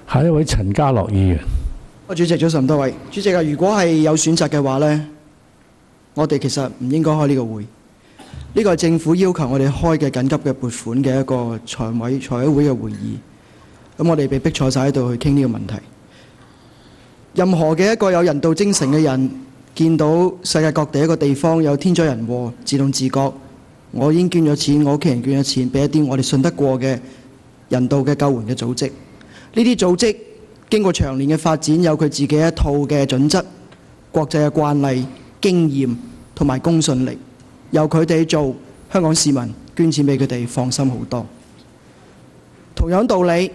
下一位陳家樂議員。主席，早晨多位。主席啊，如果係有選擇嘅話呢，我哋其實唔應該開呢個會。呢個係政府要求我哋開嘅緊急嘅撥款嘅一個財委會嘅會議。咁我哋被逼坐晒喺度去傾呢個問題。任何嘅一個有人道精神嘅人，見到世界各地一個地方有天災人禍，自動自覺，我已經捐咗錢，我屋企人捐咗錢，俾一啲我哋信得過嘅人道嘅救援嘅組織。呢啲組織經過長年嘅發展，有佢自己一套嘅準則、國際嘅慣例、經驗同埋公信力，由佢哋做，香港市民捐錢俾佢哋放心好多。同樣道理，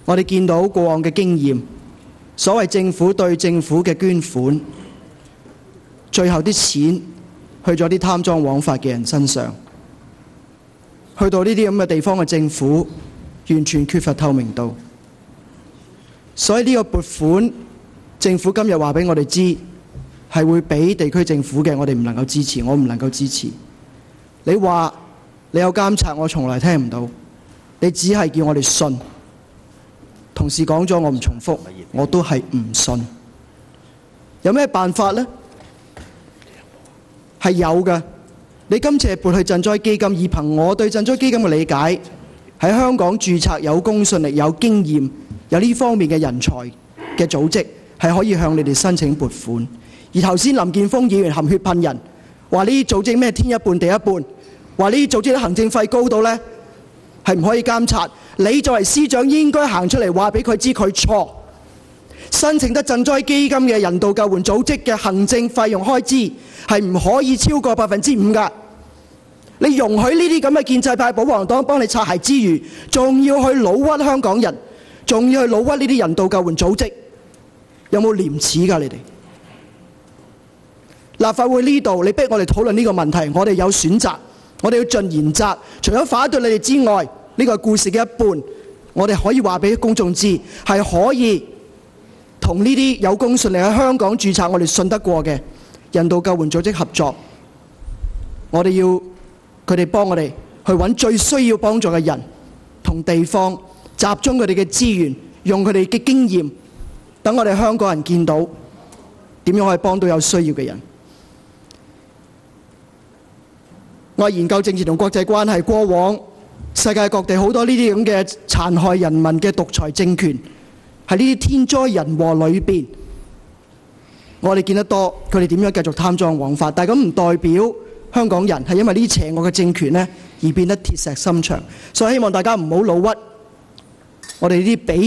我哋見到過往嘅經驗，所謂政府對政府嘅捐款，最後啲錢去咗啲貪贓枉法嘅人身上，去到呢啲咁嘅地方嘅政府，完全缺乏透明度。所以呢個撥款，政府今日話俾我哋知，係會俾地區政府嘅，我哋唔能夠支持，我唔能夠支持。你話你有監察，我從來聽唔到。你只係叫我哋信。同事講咗，我唔重複，我都係唔信。有咩辦法呢？係有嘅。你今次係撥去賑災基金，以憑我對賑災基金嘅理解，喺香港註冊有公信力、有經驗、有呢方面嘅人才嘅組織，係可以向你哋申請撥款。而頭先林健鋒議員含血噴人，話呢啲組織咩天一半地一半，話呢啲組織嘅行政費高到呢係唔可以監察。你作為司長應該行出嚟話俾佢知佢錯。申請得賑災基金嘅人道救援組織嘅行政費用開支係唔可以超過5%㗎。你容許呢啲咁嘅建制派保皇黨幫你擦鞋之餘，仲要去老屈香港人，仲要去老屈呢啲人道救援組織，有冇廉恥㗎？你哋立法會呢度，你逼我哋討論呢個問題，我哋有選擇，我哋要盡言責。除咗反對你哋之外，呢個係故事嘅一半，我哋可以話俾公眾知，係可以同呢啲有公信力喺香港註冊我哋信得過嘅人道救援組織合作。我哋要佢哋幫我哋去揾最需要幫助嘅人同地方，集中佢哋嘅資源，用佢哋嘅經驗，等我哋香港人見到點樣可以幫到有需要嘅人。我係研究政治同國際關係，過往世界各地好多呢啲咁嘅殘害人民嘅獨裁政權，喺呢啲天災人禍裏邊，我哋見得多佢哋點樣繼續貪贓枉法。但係咁唔代表香港人係因為呢啲邪惡嘅政權呢而變得鐵石心腸。所以希望大家唔好老屈，我哋呢啲俾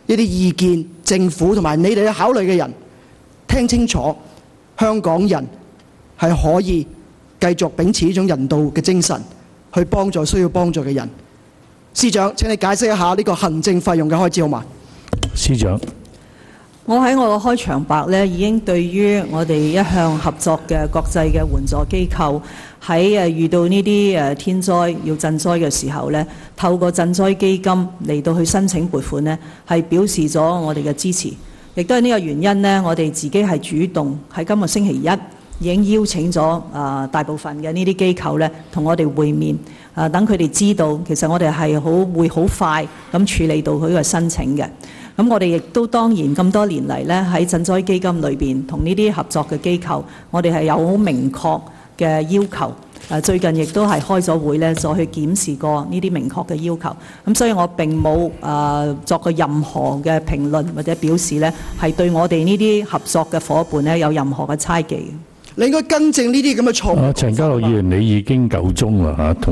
一啲意見政府同埋你哋考慮嘅人聽清楚，香港人係可以繼續秉持呢種人道嘅精神去幫助需要幫助嘅人。司長，請你解釋一下呢個行政費用嘅開支好嗎？司長，我喺我嘅開場白呢已經對於我哋一向合作嘅國際嘅援助機構喺遇到呢啲天災要賑災嘅時候呢，透過賑災基金嚟到去申請撥款呢，係表示咗我哋嘅支持。亦都係呢個原因呢，我哋自己係主動喺今個星期一已經邀請咗大部分嘅呢啲機構呢同我哋會面，等佢哋知道其實我哋係會好快咁處理到佢嘅申請嘅。咁我哋亦都當然咁多年嚟呢，喺賑災基金裏邊同呢啲合作嘅機構，我哋係有好明確嘅要求。最近亦都係開咗會呢，再去檢視過呢啲明確嘅要求。咁所以我並冇作過任何嘅評論或者表示呢，係對我哋呢啲合作嘅伙伴呢有任何嘅猜忌。你應該更正呢啲咁嘅錯誤。陳家樂議員，你已經夠鐘啦嚇。